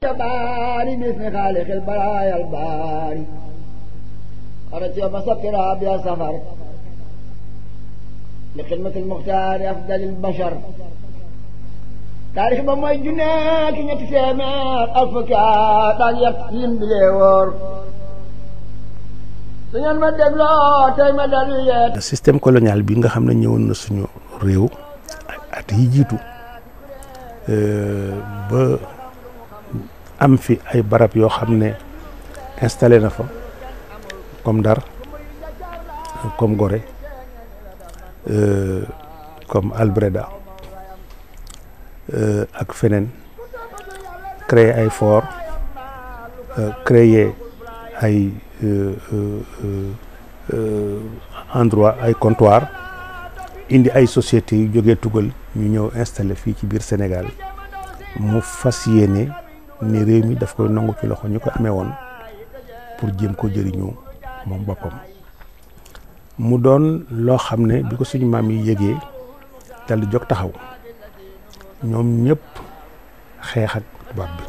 باري باسم خالق البرايا الباري خرجت يوم سكر بلا سفر لخدمة المختار أفضل البشر تاريخ بموي جناك نتسامات أفكار دان يقسم بليور سنين ما دبلو تاي ما داليات système colonial bi nga xam ne ñëwoon na suñu réew at yi jiitu ba am fi ay barab yoo xam ne installé na fa comme Ndar comme Gorée comme Albreda ak feneen créer ay fort créer ay endroit ay comptoir indi ay sociétés yu jógee tugal ñu ñëw installé fii ci biir Sénégal mu fas yéene ni réew mi daf koy nangu ci loxo ñu ko amee woon pour jéem ko jëriñoo moom boppam mu doon loo xam ne bi ko suñu maam yi yëgee dal di jóg taxaw ñoom ñëpp xeex ak tubaab bi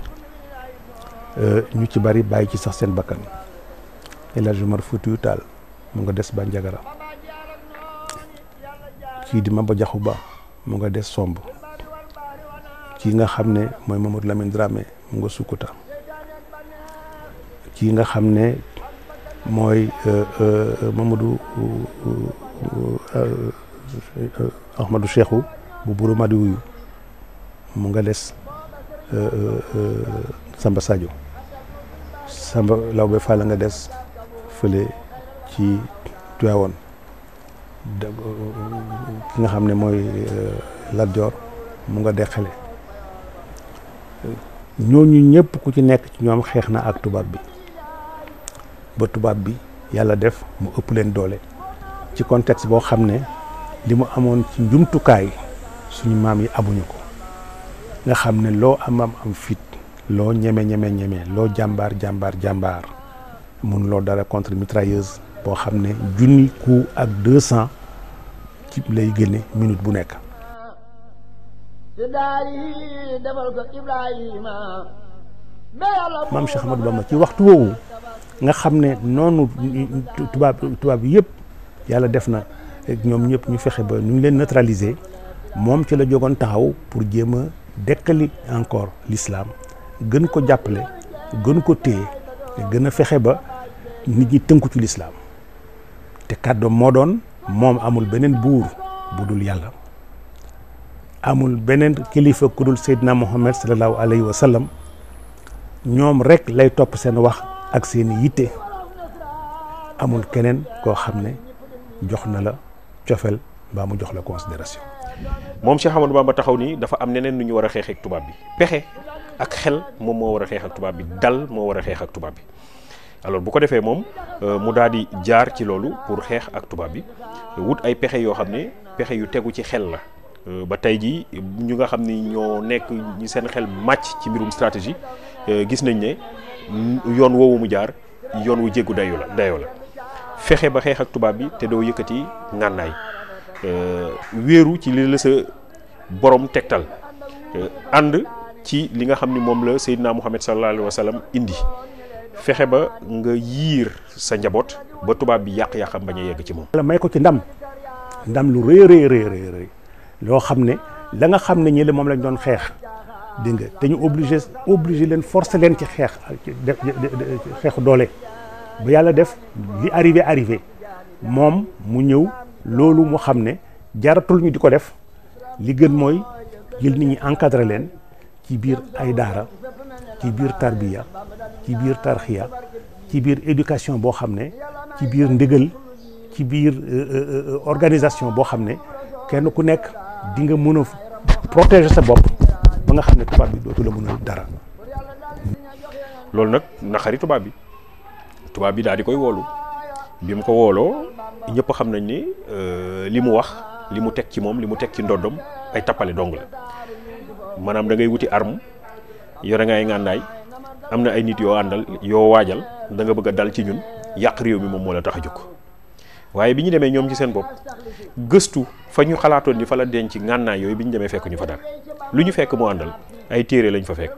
ñu ci bari bàyyi ci sax seen bakkan El Hadj Omar Foutiyou Tall mu nga des Bandiagara kii di Maba Diakhou Ba mu nga des Somb kii nga xam ne mooy Mamadou Lamine Dramé mu nga Sukuta kii nga xam ne mooy Mamadou Ahmadou Cheikhou bu Buru Madiwuyu mu nga des Samba Sadio Samba Lawbe Fall nga des fële ci Tivaouane ki nga xam ne mooy Lat Dior mu nga deqale ñooñu ñëpp ku ci nekk ci ñoom xeex na ak tubaab bi ba tubaab bi yàlla def mu ëpp leen doole ci contexte boo xam ne li mu amoon ci njumtukaay suñu maam yi amuñu ko nga xam ne loo am fit loo ñeme loo jàmbaar mun loo dara contre mitrailleuse boo xam ne junni coup ak 200 ci lay génne minute bu nekk. maam Cheikh Ahmadou Bamba ci waxtu woowu nga xam ne noonu tubaab yëpp yàlla def na ñoom ñëpp ñu fexe ba ñu leen neutraliser moom ci la jógoon taxaw pour jéem a dekkali encore l'islam gën ko jàppale gën ko téye gën a fexe ba nit ñi tënku ci l'islam te kàddoom moo doon moom amul beneen buur bu dul yàlla amul beneen kilifa ku dul Seydina Muhammad sallallahu alayhi wa sallam ñoom rek lay topp seen wax ak seeni yitte amul keneen koo xam ne jox na la cofeel mbaa mu jox la considération. moom Cheikh Ahmadou Bamba taxaw ni dafa am neneen nu ñu war a xeexee ak tubaab bi pexe ak xel moom moo war a xeex ak tubaab bi dal moo war a xeex ak tubaab bi alors bu ko defee moom mu daal di jaar ci loolu pour xeex ak tubaab bi wut ay pexe yoo xam ne pexe yu tegu ci xel la ba tey jii ñu nga xam ni ñoo nekk ñi seen xel màcc ci mbirum stratégie gis nañ ne yoon woowu mu jaar yoon wu jéggu dayoo la fexe ba xeex ak tubaab bi te doo yëkkati ngànnaay wéeru ci li la sa borom tegtal ànd ci li nga xam ni moom la Seydina Muhammad sallallahu alayhi wa sallam indi fexe ba nga yiir sa njaboot ba tubaab bi yàq-yàqam bañ a yegg ci moom. la may ko ci ndam lu rëy loo xam ne la nga xam ne ñi la moom lañ doon xeex dégg nga te ñu obligé leen forcer leen ci xeexu doole ba yàlla def li arrivé moom mu ñëw loolu mu xam ne jaratul ñu di ko def li gën mooy jël nit ñi encadré leen ci biir ay daara ci biir tarbiya ci biir tarxiya ci biir éducation boo xam ne ci biir ndigal ci biir organisation boo xam ne kenn ku nekk di nga mën a protéger sa bopp ba nga xam ne tubaab bi dootu la mënal dara. loolu nag naxari tubaab bi daal di koy woolu bi mu ko wooloo ñëpp xam nañ ni li mu wax li mu teg ci moom li mu teg ci ndoddom ay tappale dong la maanaam da ngay wuti arme yore nga ay ngànnaay am na ay nit yoo àndal yoo waajal da nga bëgg a dal ci ñun yàq réew mi moom moo la tax a jóg waaye bi ñu demee ñoom ci seen bopp gëstu fa ñu xalaatoon ni fa la denc ngànnaay yooyu bi ñu demee fekk ñu fa dara lu ñu fekk mu àndal ay téere lañ fa fekk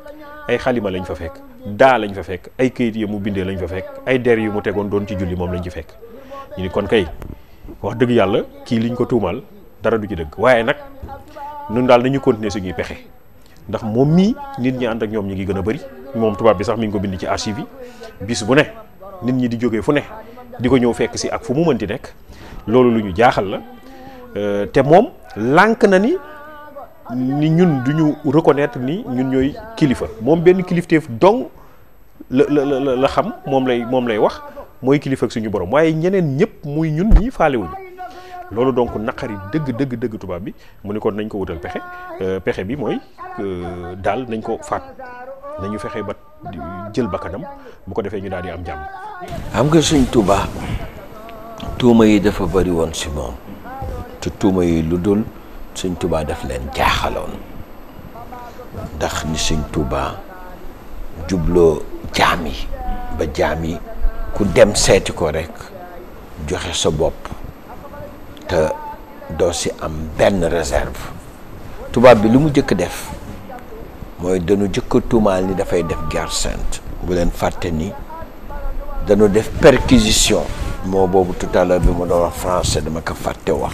ay xalima lañ fa fekk daa lañ fa fekk ay këyit yi mu bindee lañ fa fekk ay der yu mu tegoon doon ci julli moom lañ ci fekk ñu ni kon kay wax dëgg yàlla kii liñ ko tuumaal dara du ci dëgg waaye nag ñun daal nañu continuer suñuy pexe ndax moom mii nit ñi ànd ak ñoom ñi ngi gën a bëri moom tubaab bi sax mi ngi ko bind ci archive yi bis bu ne nit ñi di jógee fu ne di ko ñëw fekk si ak fu mu mënti nekk loolu lu ñu jaaxal la te moom lànk na ni ñun duñu reconnaître ni ñun ñooy kilifa moom benn kilifteef dong la xam moom lay wax mooy kilifa ak suñu borom waaye ñeneen ñëpp muy ñun ñii faalewuñu loolu donc naqari dëgg tubaab bi mu ni kon nañ ko wutal pexe bi mooy daal nañ ko faat nañu fexe ba jël bakkanam bu ko defee ñu daal di am jàmm. xam nga Sëñ Tuubaa tuuma yi dafa bari woon si moom te tuuma yi lu dul Sëñ Tuubaa daf leen jaaxaloon ndax ni Sëñ Tuubaa jubloo jaam yi ba jaam yi ku dem seeti ko rekk joxe sa bopp te doo si am benn réserve. tubaab bi lu mu jëkk def mooy dañu jëkk tuumaal ni dafay def guerre sainte. bu leen fàtte ni dañu def perquisition moo boobu tout à l'heure bi ma doon wax français dama ko fàtte wax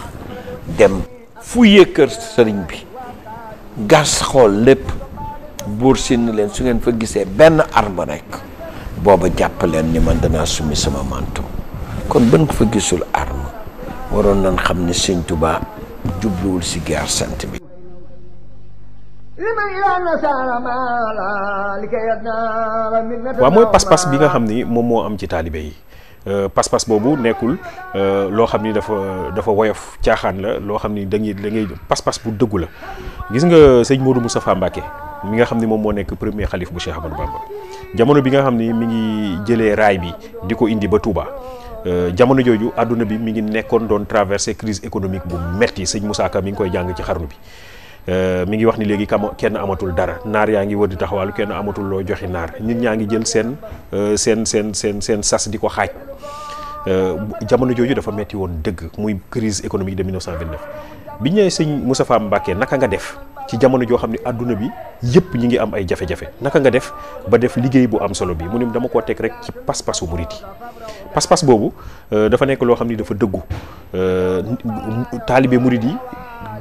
dem fouiller kër sëriñ bi gas xool lépp buur sin leen su ngeen fa gisee benn arme rekk booba jàpp leen ni man danaa summi sama manteau kon bën ko fa gisul arme waroon nañ xam ne Sëñ Tuubaa jubluwul ci guerre sainte bi. waaw mooy pas-pas bi nga xam ni moom moo am ci taalibe yi pas-pas boobu nekkul loo xam ni dafa woyof caaxaan la loo xam ni da ngay pas-pas bu dëggu la gis nga sëñ Modou Moustapha Mbacké mi nga xam ni moom moo nekk premier xalif bu Cheikh Ahmadou Bamba jamono bi nga xam ni mi ngi jëlee raay bi di ko indi ba Touba jamono jooju àdduna bi mi ngi nekkoon doon traversé crise économique bu metti sëñ Moussa Ka mi ngi koy jàng ci xarnu bi mi ngi wax ni léegi kenn amatul dara naar yaa ngi wër di taxawaalu kenn amatul loo joxe naar nit ñaa ngi jël seen sas di ko xaaj jamono jooju dafa metti woon dëgg muy crise économique de 1929 bi ñëwee sëñ Moustapha Mbacké naka nga def ci jamono joo xam ne adduna bi yëpp ñi ngi am ay jafe-jafe naka nga def ba def liggéey bu am solo bi mu ne dama koo teg rek ci pas-pasu murit yi pas-pas boobu dafa nekk loo xam ni dafa dëggu taalibe murit yi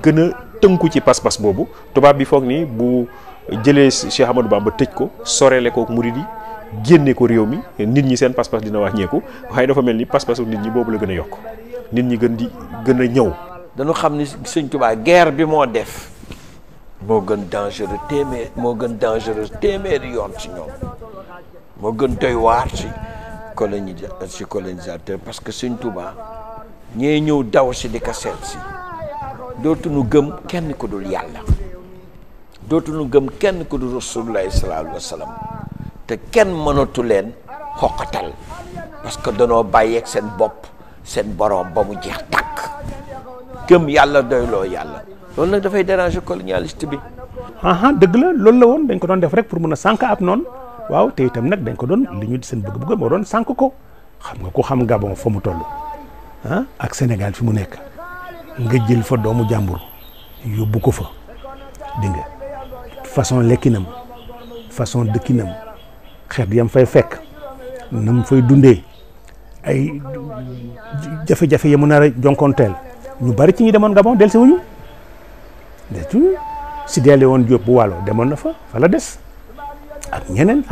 gën a tënku ci pas-pas boobu tubaab bi foog ni bu jëlee Cheikh Ahmadou Bamba tëj ko sorele ko murit yi génne ko réew mi nit ñi seen pas-pas dina wàññeeku waaye dafa mel ni pas-pasu nit ñi boobu la gën a yokk nit ñi gën a ñëw. dañu xam ni Sëñ Tuubaa guerre bi moo def moo gën dangereux téeméeri yoon ci ñoom moo gën doy waar ci colonisateur parce que Sëñ Tuubaa ñee ñëw daw si di ko seet si dootuñu gëm kenn ku dul yàlla dootuñu gëm kenn ku dul rasulullahi sallallahu alayhi wa sallam te kenn mënatu leen xoqatal parce que danoo bàyyeeg seen bopp seen boroom ba mu jeex tàkk gëm yàlla doyloo yàlla loolu nag dafay déranger colonialiste bi. dëgg la loolu la woon dañ ko doon def rek pour mën a sànq ab noonu waaw te itam nag dañ ko doon li ñu seen bëgg-bëgg moo doon sànq ko xam nga ku xam Gabon fa mu toll ak Sénégal fi mu nekk nga jël fa doomu jàmbur yóbbu ko fa dégg nga façon lekkinam façon dëkkinam xeet yam fay fekk na mu fay dundee ay jafe-jafe ya mu nar a jonkoonteel ñu bari ci ñi demoon Gabon dellusi wuñu si deele woon Jóob bu Waalo demoon na fa la des ak ñeneen.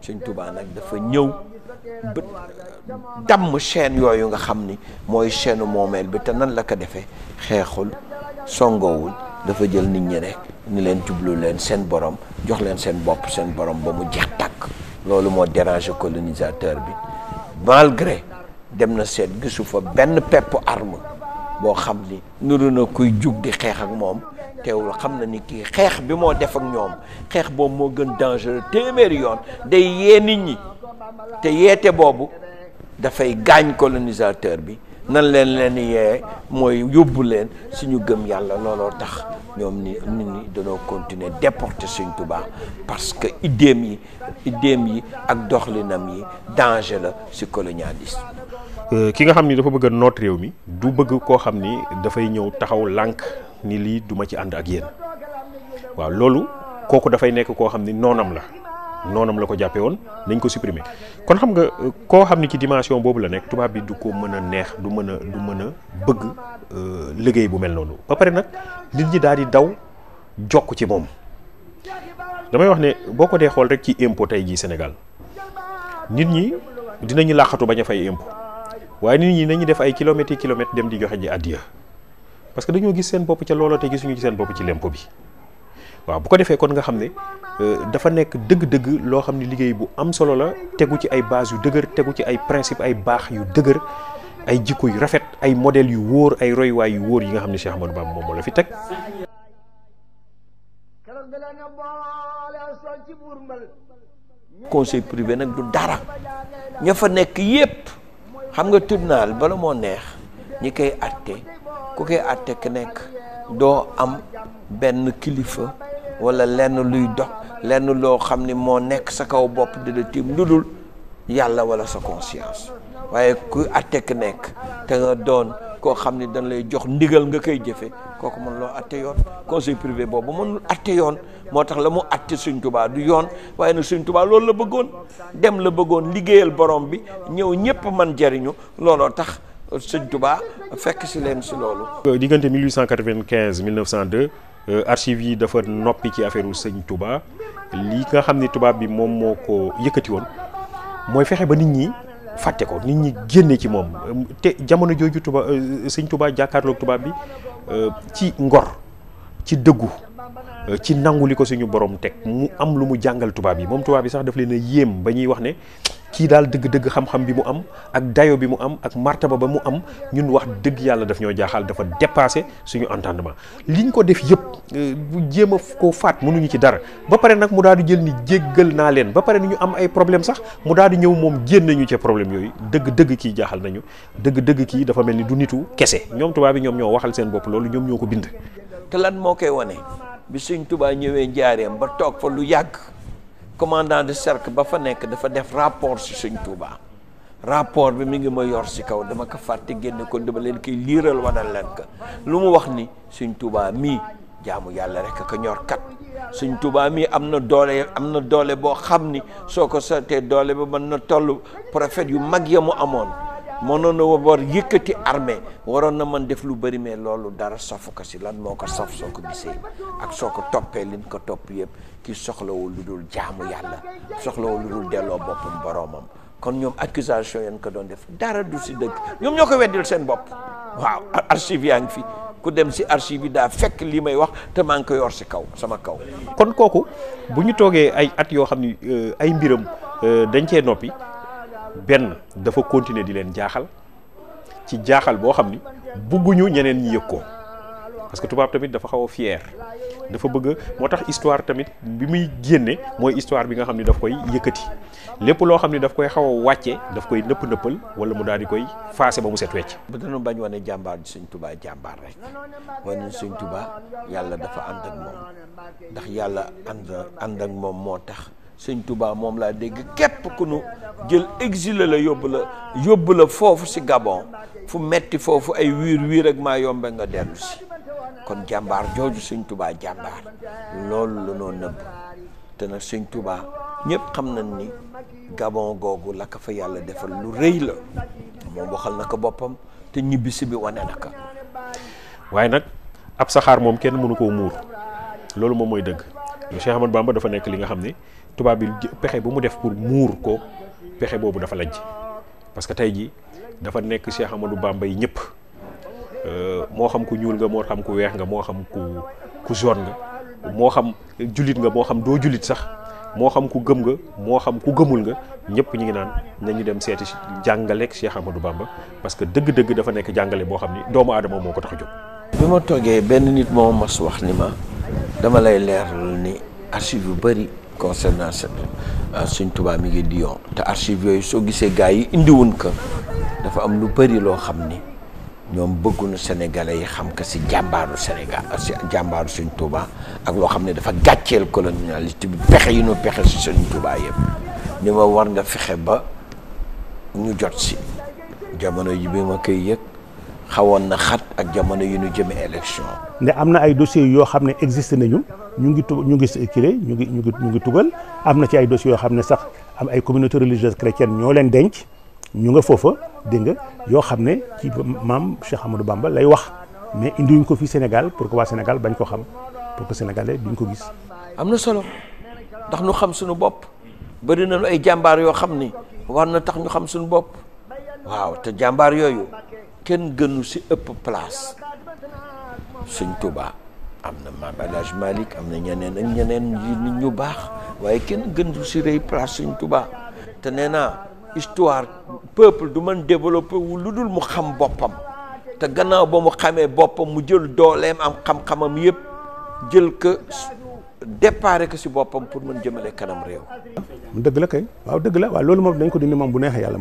Sëñ Tuubaa nag dafa ñëw ba damm chaîne yooyu nga xam ni mooy chaîne moomeel bi te nan la ko defee xeexul songoowul dafa jël nit ñi rek ni leen jublu leen seen borom jox leen seen bopp seen borom ba mu jeex tàkk loolu moo déranger colonisateur bi malgré dem na seet gisu fa benn pepp arme boo xam ni nuru na kuy jug di xeex ak moom teewul xam na ni kii xeex bi moo def ak ñoom xeex boobu moo gën dangereux téeméeri yoon day yee nit ñi te yeete boobu dafay gaañ colonisateur bi nan leen yee mooy yóbbu leen suñu gëm yàlla looloo tax ñoom nit ñi dañoo continuer déporter Sëñ Tuubaa parce que idéem yi ak doxalinam yi danger la ci colonialisme. ki nga xam ni dafa bëgg a noot réew mi du bëgg koo xam ni dafay ñëw taxaw lànk ni lii duma ci ànd ak yéen waaw loolu kooku dafay nekk koo xam ni noonam la ko jàppee woon nañ ko supprimer. kon xam nga koo xam ni ci dimension boobu la nekk tubaab bi du ko mën a neex du mën a bëgg liggéey bu mel noonu ba pare nag nit ñi daal di daw jokk ci moom. damay wax ne boo ko dee xool rek ci impôt tey jii Sénégal nit ñi dinañu làqatu bañ a fay impôt waaye nit ñi nañu def ay kilomètres dem di joxe ji addiya parce que dañoo gis seen bopp ca loola te gisuñu ci seen bopp ci l'impôt bi. waaw bu ko defee kon nga xam ne dafa nekk dëgg-dëgg loo xam ne liggéey bu am solo la tegu ci ay base yu dëgër tegu ci ay principe ay baax yu dëgër ay jikko yu rafet ay modèles yu wóor ay royuwaay yu wóor yi nga xam ne Cheikh Ahmadou Bamba moom moo la fi teg. conseil privé nag du dara ña fa nekk yépp xam nga tribunal bala moo neex ñi koy atte ku koy atte ku nekk doo am benn kilifa wala lenn luy dox lenn loo xam ni moo nekk sa kaw bopp di la tiim lu dul yàlla wala sa conscience waaye ku atte ku nekk te nga doon koo xam ni dañ lay jox ndigal nga koy jëfe kooku mën loo atte yoon conseil privé boobu mënul atte yoon moo tax la mu atte Sëñ Tuubaa du yoon waaye nag Sëñ Tuubaa loolu la bëggoon dem la bëggoon liggéeyal borom bi ñëw ñëpp man jariñu looloo tax Sëñ Tuubaa fekk si leen si loolu. diggante 1895 1902 archives yi dafa noppi ci affaire u Sëñ Tuubaa li nga xam ni tubaab bi moom moo ko yëkkati woon mooy fexe ba nit ñi fàtte ko nit ñi génne ci moom te jamono jooju Sëñ Tuubaa jàkkaarloog tubaab bi ci ngor ci dëggu ci nangu li ko suñu borom teg mu am lu mu jàngal tubaab yi moom tubaab bi sax daf leen a yéem ba ñuy wax ne kii daal dëgg-dëgg xam-xam bi mu am ak dayo bi mu am ak martaba ba mu am ñun wax dëgg yàlla daf ñoo jaaxal dafa dépassé suñu entendement liñ ko def yëpp bu jéem a ko faat mënuñu ci dara ba pare nag mu daal di jël ni jéggal naa leen ba pare ni ñu am ay problème sax mu daal di ñëw moom génn nañu ca problème yooyu dëgg-dëgg kii jaaxal nañu dëgg-dëgg kii dafa mel ni du nitu kese ñoom tubaab bi ñoom ñoo waxal seen bopp loolu ñoom ñoo ko bind. te lan moo koy wane bi Sëñ Tuubaa ñëwee njaareem ba toog fa lu yàgg commandant de cercle ba fa nekk dafa def rapport si Sëñ Tuubaa rapport bi mi ngi ma yor si kaw dama ko fàtte génne ko dama leen koy liiral wanal leen ko lu mu wax ni Sëñ Tuubaa mii jaamu yàlla rek ko ñor kat Sëñ Tuubaa mii am na doole boo xam ni soo ko seetee doole ba mën na toll prophète yu mag ya mu amoon mënoon na war yëkkati armée waroon na mën def lu bëri mais loolu dara safu ko si lan moo ko saf soo ko gisee ak soo ko toppee liñ ko topp yëpp ki soxlawul lu dul jaamu yàlla soxlawul lu dul delloo boppam boroomam kon ñoom accusation yan ko doon def dara du si dëgg ñoom ñoo ko weddil seen bopp waaw archive yaa ngi fi ku dem si archive yi daa fekk lii may wax te maa ngi ko yor si kaw sama kaw. kon kooku bu ñu toogee ay at yoo xam ni ay mbiram dañ cee noppi benn dafa continuer di leen jaaxal ci jaaxal boo xam ni bugguñu ñeneen ñi yëg ko parce que tubaab tamit dafa xaw a fier dafa bëgg moo tax histoire tamit bi muy génne mooy histoire bi nga xam ni daf koy yëkkati lépp loo xam ni daf koy xaw a wàcce daf koy nëppal wala mu daal di koy faase ba mu set wecc. bu dañu bañ wane jàmbaar ji Sëñ Tuubaa jàmbaar rek wane Sëñ Tuubaa yàlla dafa ànd ak moom ndax yàlla ànd ak moom moo tax Sëñ Tuubaa moom laa dégg képp ku nu jël exilé la yóbbu la foofu si Gabon fu metti foofu ay wiir ak maa yombe nga dellu si kon jàmbaar jooju Sëñ Tuubaa jàmbaar loolu la noo nëbb te nag Sëñ Tuubaa ñëpp xam nañ ni Gabon googu la ko fa yàlla defal lu rëy la moom waxal na ko boppam te ñibbisi bi wane na ko. waaye nag ab saxaar moom kenn mënu koo muur loolu moom mooy dëgg Cheikh Ahmadou Bamba dafa nekk li nga xam ne tubaab bi pexe bu mu def pour muur ko pexe boobu dafa lajj parce que tey jii dafa nekk Cheikh Ahmadou Bamba yi ñëpp moo xam ku ñuul nga moo xam ku weex nga moo xam ku jaune nga moo xam jullit nga moo xam doo jullit sax moo xam ku gëm nga moo xam ku gëmul nga ñëpp ñu ngi naan nañu dem seeti jàngaleek Cheikh Ahmadou Bamba parce que dëgg-dëgg dafa nekk jàngale boo xam ni doomu aadama moo ko tax a jóg. bi ma toogee benn nit moo mas wax ni ma dama lay leeral ni archive yu bëri concernant Sëñ Tuubaa mi ngi Lyon te archive yooyu soo gisee gars yi indiwuñ ko dafa am lu bëri loo xam ni ñoom bëgguñu sénégalais yi xam ko si jàmbaaru Sénégal si jàmbaaru Sëñ Tuubaa ak loo xam ne dafa gàcceel colonialiste bi pexe yi ñu pexe si Sëñ Tuubaa yëpp ni ma war nga fexe ba ñu jot si jamono ji bi ma koy yëg xawoon na xat ak jamono yu ñu jëme élection. ne am na ay dossiers yoo xam ne existé nañu ñu ngi tugal am na ci ay dossiers yoo xam ne sax am ay communautés religieuses chrétiennes ñoo leen denc ñu nga foofa dégg nga yoo xam ne ci maam Cheikh Ahmadou Bamba lay wax mais indiwuñ ko fii Sénégal pour que waa Sénégal bañ ko xam pour que sénégalais duñ ko gis. am na solo ndax ñu xam suñu bopp bëri nañu ay jàmbaar yoo xam ni war na tax ñu xam suñu bopp waaw te jàmbaar yooyu kenn gënu si ëpp place Sëñ Tuubaa am na Maam El Hadj Malick am na ñeneen ak ñeneen nit ñu baax waaye kenn gënu si rëy place Sëñ Tuubaa te nee naa histoire peuple du mën développé wu lu dul mu xam boppam te gannaaw ba mu xamee boppam mu jël dooleem am xam-xamam yëpp jël ko déparé ko si boppam pour mën jëmale kanam réew. dëgg la kay waaw dëgg la waaw loolu moom dañ ko dindi moom bu neexee yàlla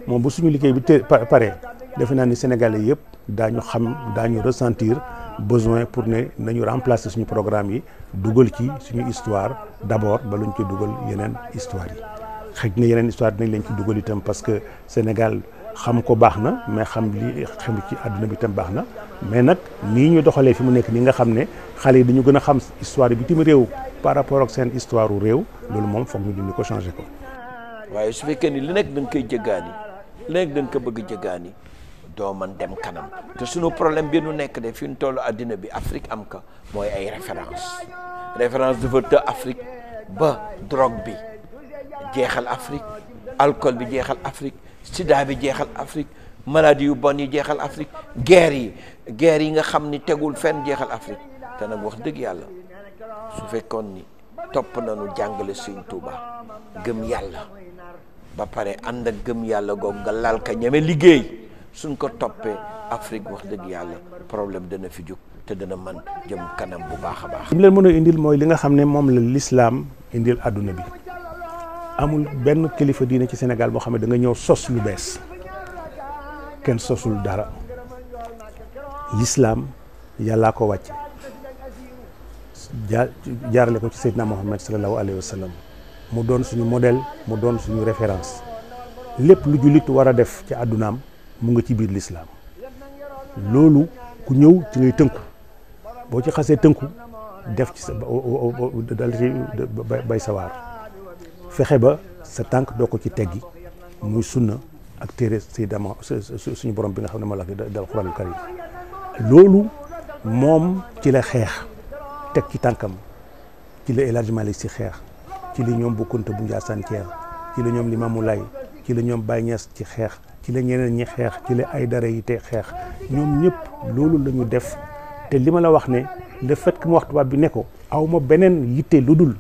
moom bu suñu liggéey bi pare defe naa ni Sénégalais yëpp daañu ressentir besoin pour ne nañu remplacer suñu programme yi dugal ci suñu histoire d'abord ba luñ ci dugal yeneen histoire yi xëj na yeneen histoire dinañ leen ci dugal itam parce que Sénégal xam ko baax na mais xam li xam ci àdduna bi itam baax na mais nag nii ñu doxalee fi mu nekk nii nga xam ne xale yi dañu gën a xam histoire bi bitim réew par rapport ak seen histoire u réew loolu moom foog ñu dindi ko changer ko. waaye su fekkee ni li nekk da nga koy jëggaani li nekk da nga ko bëgg jëggaani doo man dem kanam te sunu problème bi nu nekk de fi ñu tollu àddina bi Afrique am ka mooy ay référence dafa të Afrique ba drogue bi jeexal Afrique alcool bi jeexal Afrique sida bi jeexal Afrique maladie yu bon yi jeexal Afrique guerre yi nga xam ni tegul fenn jeexal Afrique te nag wax dëgg yàlla su fekkoon ni topp nañu jàngale Sëñ Tuubaa gëm yàlla ba pare ànd ak gëm yàlla googu nga lal ka ñeme liggéey suñ ko toppee Afrique wax dëgg yàlla problème dana fi jóg te dana mën jëm kanam bu baax a baax. li mu leen mën a indil mooy li nga xam ne moom la l'islam indil àdduna bi amul benn kilifa diine ci Sénégal boo xam ne da nga ñëw sos lu bees kenn sosul dara l'islam yàllaa ko wàcce jaarale ko ci Seydina Muhammad sallallahu alayhi wa sallam mu doon suñu modèle mu doon suñu référence lépp lu jullit war a def ci àddunaam mu nga ci biir l'islam loolu ku ñëw ci ngay tënku boo ci xasee tënku def ci sa dal ci bay sawaar fexe ba sa tànk doo ko ci teggi muy sunna ak téere Seydina suñu borom bi nga xam ne moo la dal Qur'anul Karim loolu moom ci la xeex teg ci tànkam ci la El Hadj Malick Sy xeex ci la ñoom Bokkunta bu Njaasaan xeex ci la ñoom Limaamu Laay ci la ñoom Baye Niass ci xeex ci la ñeneen ñi xeex ci la ay dara yi te xeex ñoom ñëpp loolu la ñu def te li ma la wax ne le fait que mu wax tubaab bi ne ko aw ma beneen yitte lu dul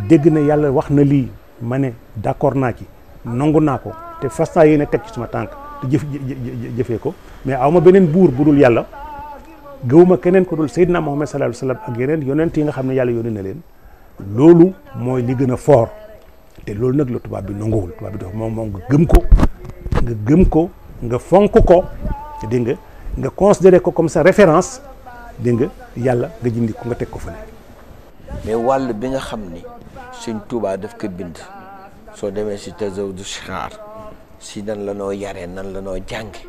dégg na yàlla wax na lii ma ne d'accord naa ci nangu naa ko te fas naa yéene teg ci suma tànk te jëfee ko mais aw ma beneen buur bu dul yàlla gëwuma keneen ko dul Seydina Muhammad sallallahu alayhi wa sallam ak yeneen yonent yi nga xam ne yàlla yónnee na leen loolu mooy li gën a fort te loolu nag la tubaab bi nanguwul tubaab bi dafa moom nga gëm ko nga fonk ko dégg nga considéré ko comme sa référence dégg nga yàlla nga jindi ko nga teg ko fa ne mais wàll bi nga xam ni Sëñ Tuubaa daf ko bind soo demee si Tazawudu Sixaar si nan la noo yaree nan la noo jànge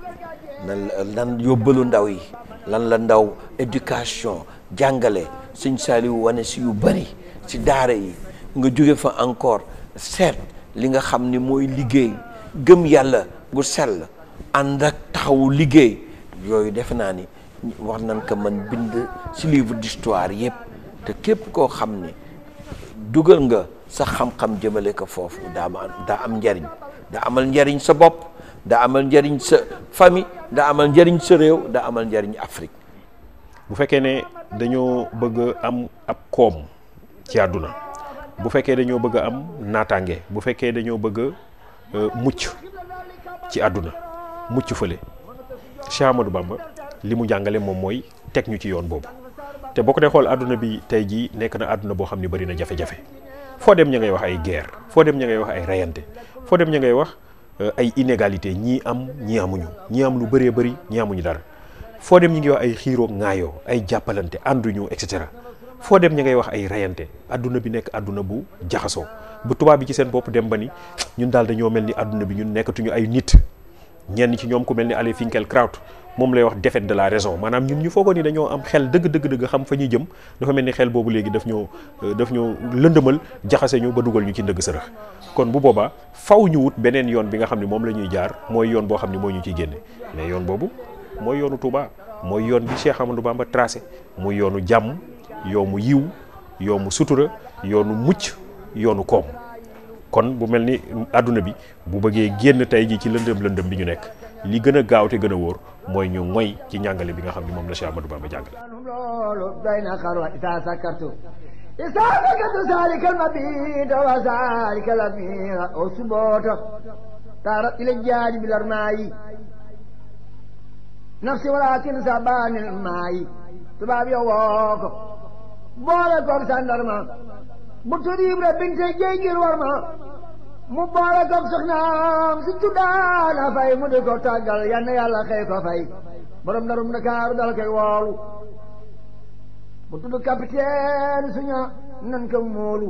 nan yóbbalu ndaw yi lan la ndaw éducation jàngale Sëñ Saaliwu wane si yu bari si daara yi nga jóge fa encore seet li nga xam ni mooy liggéey gëm yàlla gu sell ànd ak taxawu liggéey yooyu defe naa ni war nañ ko mën bind si livre d'histoire yëpp te képp koo xam ni dugal nga sa xam-xam jëmale ko foofu daa am njariñ daa amal njariñ sa bopp daa amal njariñ sa famille daa amal njariñ sa réew daa amal njariñ Afrique. bu fekkee ne dañoo bëgg am ab koom ci àdduna bu fekkee dañoo bëgg a am naataange bu fekkee dañoo bëgg a mucc ci àdduna mucc fële Cheikh Ahmadou Bamba li mu jàngale moom mooy teg ñu ci yoon boobu te boo ko dee xool àdduna bi tey jii nekk na àdduna boo xam ne bari na jafe-jafe foo dem ña ngay wax ay guerre foo dem ña ngay wax ay rayante foo dem ña ngay wax ay inégalité ñii am ñii amuñu ñii am lu bëree bëri ñii amuñu dara foo dem ñi ngi wax ay xiiroo ŋaayoo ay jàppalante ànduñu et cetera foo dem ña ngay wax ay rayante àdduna bi nekk àdduna bu jaxasoo bu tubaab bi ci seen bopp dem ba ni ñun daal dañoo mel ni àdduna bi ñun nekkatuñu ay nit ñenn ci ñoom ku mel ni Alain Finkielkraut moom lay wax défaite de la raison maanaam ñun ñu foogoon ni dañoo am xel dëgg xam fa ñuy jëm dafa mel ni xel boobu léegi daf ñoo lëndëmal jaxase ñu ba dugal ñu ci ndëgg sërëx kon bu boobaa faw ñu wut beneen yoon bi nga xam ne moom la ñuy jaar mooy yoon boo xam ne moo ñu ciy génne mais yoon boobu mooy yoonu Touba mooy yoon bi Cheikh Amadou Bamba tracé muy yoonu jàmm yoonu yiw yoonu sutura yoonu mucc yoonu koom kon bu mel ni àdduna bi bu bëggee génn tey ji ci lëndëm bi ñu nekk li gën a gaaw te gën a wóor mooy ñu ngoy ci njàngale bi nga xam ne moom la Cheikh Amadou Bamba jàngale loolu doy na xarwa isaa sakartu saalikal mabita wa saalikal amira o suboota taara ila jaadi bilar maayi nafsi walakin sabanil maayi tubaab yo woo ko boole koog sandarma bu tudib re binte jéegil war ma mu boole koog soxnaam si tuddaana fay mu di ko tàggal yann yàlla xëy ko fay borom darum Ndakaaru dal koy woolu mu tudd capitaine suña nan ko moolu